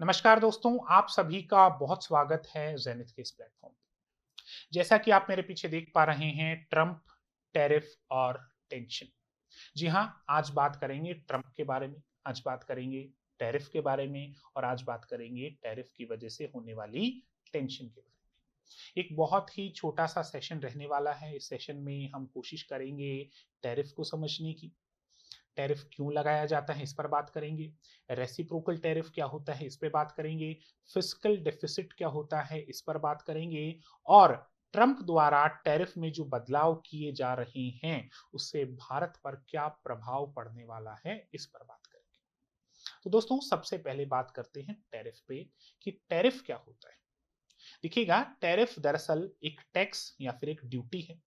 नमस्कार दोस्तों, आप सभी का बहुत स्वागत है ज़ेनिथ के इस प्लेटफ़ॉर्म पे। जैसा कि आप मेरे पीछे देख पा रहे हैं ट्रंप, टैरिफ और टेंशन। जी हाँ, आज बात करेंगे ट्रंप के बारे में, आज बात करेंगे टैरिफ के बारे में और आज बात करेंगे टैरिफ की वजह से होने वाली टेंशन के बारे में। एक बहुत ही छोटा-सा सेशन रहने वाला है। इस सेशन में हम कोशिश करेंगे टैरिफ को समझने की, टैरिफ क्यों लगाया जाता है इस पर बात करेंगे, रेसिप्रोकल टैरिफ क्या होता है इस पे बात करेंगे, फिस्कल डेफिसिट क्या होता है इस पर बात करेंगे और ट्रंप द्वारा टैरिफ में जो बदलाव किए जा रहे हैं उससे भारत पर क्या प्रभाव पड़ने वाला है इस पर बात करेंगे। तो दोस्तों सबसे पहले बात करते हैं टैरिफ पे कि टैरिफ क्या होता है। देखिएगा, टैरिफ दरअसल एक टैक्स या फिर एक ड्यूटी है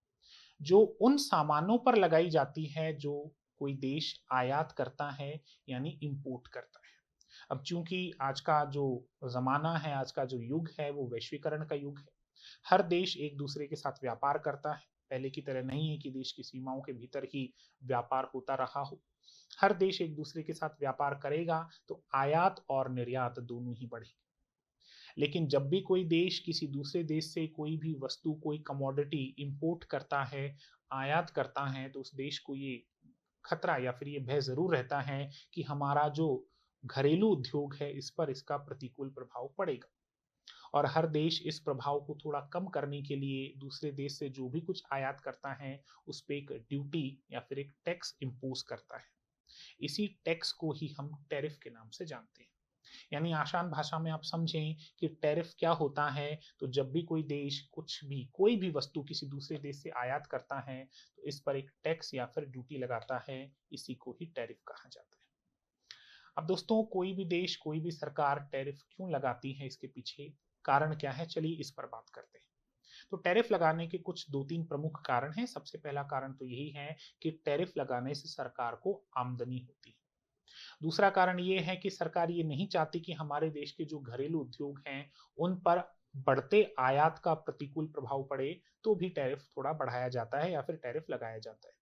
जो उन सामानों पर लगाई जाती है जो कोई देश आयात करता है यानी इंपोर्ट करता है। अब चूंकि आज का जो जमाना है, आज का जो युग है वो वैश्वीकरण का युग है। हर देश एक दूसरे के साथ व्यापार करता है। पहले की तरह नहीं है कि देश की सीमाओं के भीतर ही व्यापार होता रहा हो। हर देश एक दूसरे के साथ व्यापार करेगा तो आयात और निर्यात दोनों ही बढ़ेंगे। लेकिन जब भी कोई देश किसी दूसरे देश से कोई भी वस्तु, कोई कमोडिटी इंपोर्ट करता है, आयात करता है, तो उस देश को ये खतरा या फिर ये भय जरूर रहता है कि हमारा जो घरेलू उद्योग है इस पर इसका प्रतिकूल प्रभाव पड़ेगा। और हर देश इस प्रभाव को थोड़ा कम करने के लिए दूसरे देश से जो भी कुछ आयात करता है उस पर एक ड्यूटी या फिर एक टैक्स इम्पोज करता है। इसी टैक्स को ही हम टैरिफ के नाम से जानते हैं। यानी आसान भाषा में आप समझें कि टैरिफ क्या होता है। तो जब भी कोई देश कुछ भी, कोई भी वस्तु किसी दूसरे देश से आयात करता है तो इस पर एक टैक्स या फिर ड्यूटी लगाता है। इसी को ही टैरिफ कहा जाता है। अब दोस्तों, कोई भी देश, कोई भी सरकार टैरिफ क्यों लगाती है, इसके पीछे कारण क्या है, चलिए इस पर बात करते हैं। तो टैरिफ लगाने के कुछ दो तीन प्रमुख कारण हैं। सबसे पहला कारण तो यही है कि टैरिफ लगाने से सरकार को आमदनी होती है। दूसरा कारण ये है कि सरकार ये नहीं चाहती कि हमारे देश के जो घरेलू उद्योग हैं उन पर बढ़ते आयात का प्रतिकूल प्रभाव पड़े, तो भी टैरिफ थोड़ा बढ़ाया जाता है या फिर टैरिफ लगाया जाता है।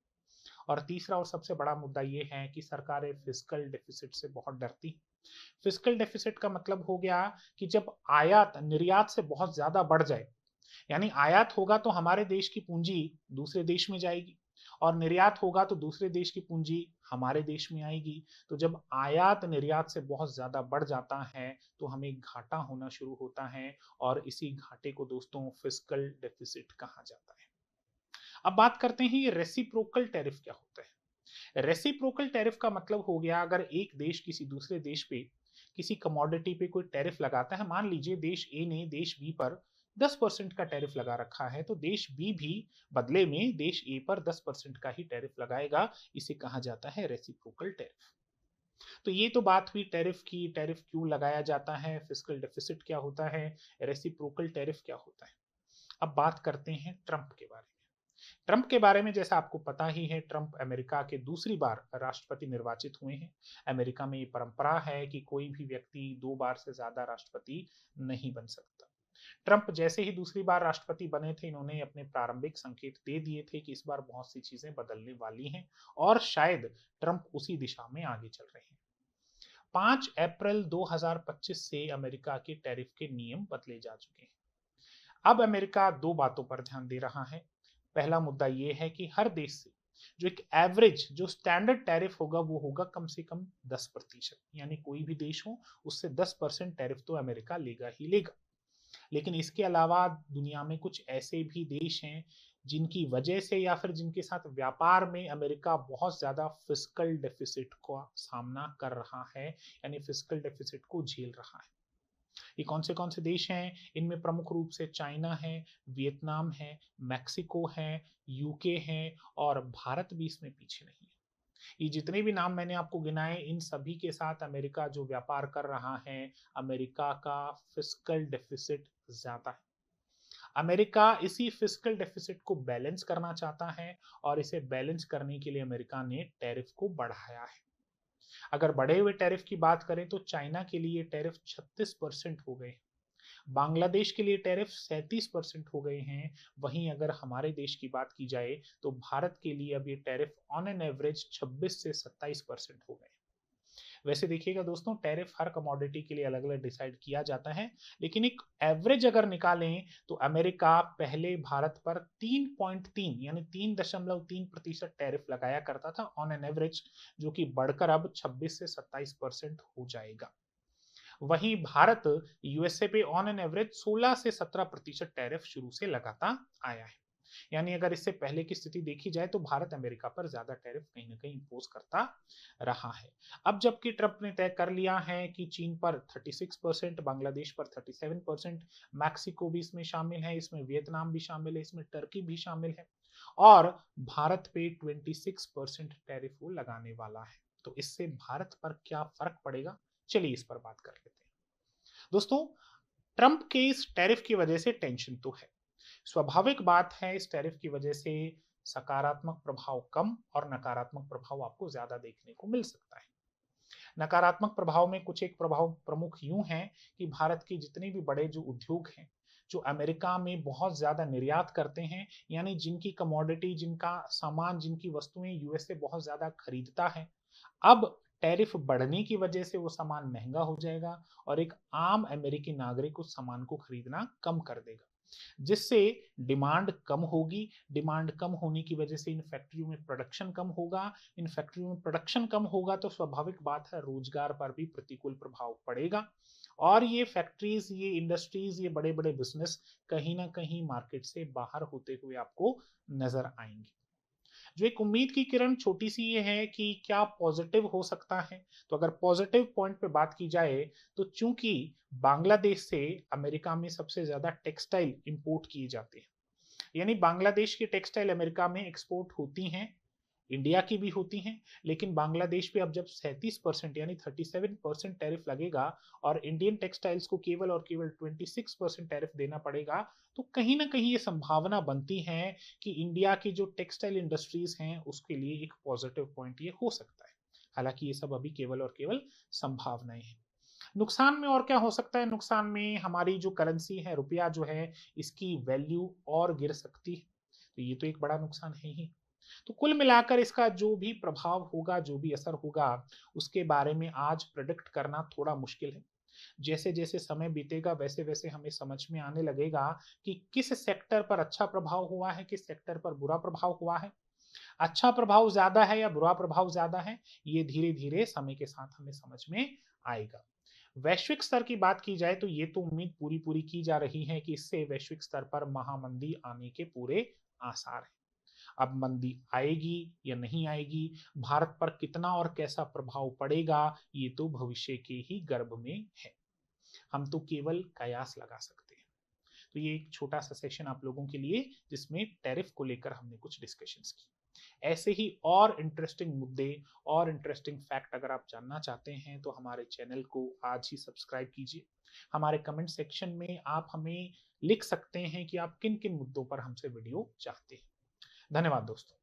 और तीसरा और सबसे बड़ा मुद्दा ये है कि सरकारें फिस्कल डेफिसिट से बहुत डरती हैं। फिस्कल डेफिसिट का मतलब हो गया कि जब आयात निर्यात से बहुत ज्यादा बढ़ जाए, यानी आयात होगा तो हमारे देश की पूंजी दूसरे देश में जाएगी और निर्यात होगा तो दूसरे देश की पूंजी हमारे देश में आएगी। तो जब आयात निर्यात से बहुत ज्यादा बढ़ जाता है तो हमें घाटा होना शुरू होता है और इसी घाटे को दोस्तों फिस्कल डेफिसिट कहा जाता है। अब बात करते हैं ये रेसिप्रोकल टैरिफ क्या होता है। रेसिप्रोकल टैरिफ का मतलब हो गया, अगर एक देश किसी दूसरे देश पे किसी कमोडिटी पे कोई टैरिफ लगाता है, मान लीजिए देश ए ने देश बी पर 10% का टैरिफ लगा रखा है, तो देश बी भी बदले में देश ए पर 10% का ही टैरिफ लगाएगा। इसे कहा जाता है रेसिप्रोकल टैरिफ। तो ये तो बात हुई टैरिफ की, टैरिफ क्यों लगाया जाता है, फिस्कल डेफिसिट क्या होता है, रेसिप्रोकल टैरिफ क्या होता है। अब बात करते हैं ट्रंप के बारे में। ट्रंप के बारे में जैसा आपको पता ही है, ट्रंप अमेरिका के दूसरी बार राष्ट्रपति निर्वाचित हुए हैं। अमेरिका में ये परंपरा है कि कोई भी व्यक्ति दो बार से ज्यादा राष्ट्रपति नहीं बन सकता। ट्रंप जैसे ही दूसरी बार राष्ट्रपति बने थे, इन्होंने अपने प्रारंभिक संकेत दे दिए थे कि इस बार बहुत सी चीजें बदलने वाली हैं और शायद ट्रंप उसी दिशा में आगे चल रहे हैं। 5 अप्रैल 2025 से अमेरिका के टैरिफ के नियम बदले जा चुके हैं। अब अमेरिका दो बातों पर ध्यान दे रहा है। पहला मुद्दा यह है कि हर देश से जो एक एवरेज, जो स्टैंडर्ड टैरिफ होगा वो होगा कम से कम 10%। यानी कोई भी देश हो उससे 10% टैरिफ तो अमेरिका लेगा ही लेगा। लेकिन इसके अलावा दुनिया में कुछ ऐसे भी देश हैं जिनकी वजह से या फिर जिनके साथ व्यापार में अमेरिका बहुत ज्यादा फिस्कल डेफिसिट का सामना कर रहा है, यानी फिस्कल डेफिसिट को झेल रहा है। ये कौन से देश हैं? इनमें प्रमुख रूप से चाइना है, वियतनाम है, मैक्सिको है, यूके है और भारत भी इसमें पीछे नहीं है। ये जितने भी नाम मैंने आपको गिनाए, इन सभी के साथ अमेरिका जो व्यापार कर रहा है, अमेरिका का फिस्कल डेफिसिट ज्यादा है। अमेरिका इसी फिस्कल डेफिसिट को बैलेंस करना चाहता है और इसे बैलेंस करने के लिए अमेरिका ने टैरिफ को बढ़ाया है। अगर बढ़े हुए टैरिफ की बात करें तो चाइना के लिए टैरिफ 36% हो गए, बांग्लादेश के लिए टैरिफ 37% हो गए हैं। वहीं अगर हमारे देश की बात की जाए तो भारत के लिए अब ये टैरिफ ऑन एन एवरेज 26 से 27% हो गए। वैसे देखिएगा दोस्तों, टैरिफ हर कमोडिटी के लिए अलग अलग डिसाइड किया जाता है, लेकिन एक एवरेज अगर निकालें तो अमेरिका पहले भारत पर 3.3 यानी 3.3% टैरिफ लगाया करता था ऑन एन एवरेज, जो कि बढ़कर अब 26 से 27% हो जाएगा। वहीं भारत यूएसए पे ऑन एन एवरेज 16 से 17% टैरिफ शुरू से लगाता आया है। यानी अगर इससे पहले की स्थिति देखी जाए तो भारत अमेरिका पर ज्यादा टैरिफ कहीं ना कहीं इंपोज करता रहा है। अब जबकि ट्रंप ने तय कर लिया है कि चीन पर 36%, बांग्लादेश पर 37%, मैक्सिको भी इसमें शामिल है, इसमें वियतनाम भी शामिल है, इसमें टर्की भी शामिल है, और भारत पे 26% टैरिफ वो लगाने वाला है। तो इससे भारत पर क्या फर्क पड़ेगा, चलिए इस पर बात कर लेते हैं। दोस्तों, ट्रंप के इस टैरिफ की वजह से टेंशन तो है, स्वाभाविक बात है। इस टैरिफ की वजह से सकारात्मक प्रभाव कम और नकारात्मक प्रभाव आपको ज्यादा देखने को मिल सकता है। नकारात्मक प्रभाव में कुछ एक प्रभाव प्रमुख यूं है कि भारत के जितने भी बड़े जो उद्योग हैं, जो अमेरिका में बहुत ज्यादा निर्यात करते हैं, यानी जिनकी कमोडिटी, जिनका सामान, जिनकी वस्तुएं यूएसए बहुत ज्यादा खरीदता है, अब टैरिफ बढ़ने की वजह से वो सामान महंगा हो जाएगा और एक आम अमेरिकी नागरिक उस सामान को खरीदना कम कर देगा, जिससे डिमांड कम होगी। डिमांड कम होने की वजह से इन फैक्ट्रियों में प्रोडक्शन कम होगा। इन फैक्ट्रियों में प्रोडक्शन कम होगा तो स्वाभाविक बात है रोजगार पर भी प्रतिकूल प्रभाव पड़ेगा, और ये फैक्ट्रीज, ये इंडस्ट्रीज, ये बड़े बड़े बिजनेस कहीं ना कहीं मार्केट से बाहर होते हुए आपको नजर आएंगे। जो एक उम्मीद की किरण छोटी सी ये है कि क्या पॉजिटिव हो सकता है। तो अगर पॉजिटिव पॉइंट पे बात की जाए तो चूंकि बांग्लादेश से अमेरिका में सबसे ज्यादा टेक्सटाइल इंपोर्ट किए जाते हैं, यानी बांग्लादेश की टेक्सटाइल अमेरिका में एक्सपोर्ट होती हैं, इंडिया की भी होती हैं, लेकिन बांग्लादेश पे अब जब 37% यानी 37% टैरिफ लगेगा और इंडियन टेक्सटाइल्स को केवल और केवल 26% टैरिफ देना पड़ेगा, तो कहीं ना कहीं ये संभावना बनती है कि इंडिया की जो टेक्सटाइल इंडस्ट्रीज हैं उसके लिए एक पॉजिटिव पॉइंट ये हो सकता है। हालांकि ये सब अभी केवल और केवल संभावनाएं हैं। नुकसान में और क्या हो सकता है, नुकसान में हमारी जो करेंसी है, रुपया जो है, इसकी वैल्यू और गिर सकती है, तो ये तो एक बड़ा नुकसान है ही। तो कुल मिलाकर इसका जो भी प्रभाव होगा, जो भी असर होगा, उसके बारे में आज प्रेडिक्ट करना थोड़ा मुश्किल है। जैसे जैसे समय बीतेगा वैसे वैसे हमें समझ में आने लगेगा कि किस सेक्टर पर अच्छा प्रभाव हुआ है, किस सेक्टर पर बुरा प्रभाव हुआ है, अच्छा प्रभाव ज्यादा है या बुरा प्रभाव ज्यादा है, ये धीरे धीरे समय के साथ हमें समझ में आएगा। वैश्विक स्तर की बात की जाए तो ये तो उम्मीद पूरी पूरी की जा रही है कि इससे वैश्विक स्तर पर महामंदी आने के पूरे आसार हैं। अब मंदी आएगी या नहीं आएगी, भारत पर कितना और कैसा प्रभाव पड़ेगा, ये तो भविष्य के ही गर्भ में है, हम तो केवल कयास लगा सकते हैं। तो ये एक छोटा सा सेशन आप लोगों के लिए जिसमें टैरिफ को लेकर हमने कुछ डिस्कशंस की। ऐसे ही और इंटरेस्टिंग मुद्दे और इंटरेस्टिंग फैक्ट अगर आप जानना चाहते हैं तो हमारे चैनल को आज ही सब्सक्राइब कीजिए। हमारे कमेंट सेक्शन में आप हमें लिख सकते हैं कि आप किन किन मुद्दों पर हमसे वीडियो चाहते हैं। धन्यवाद दोस्तों।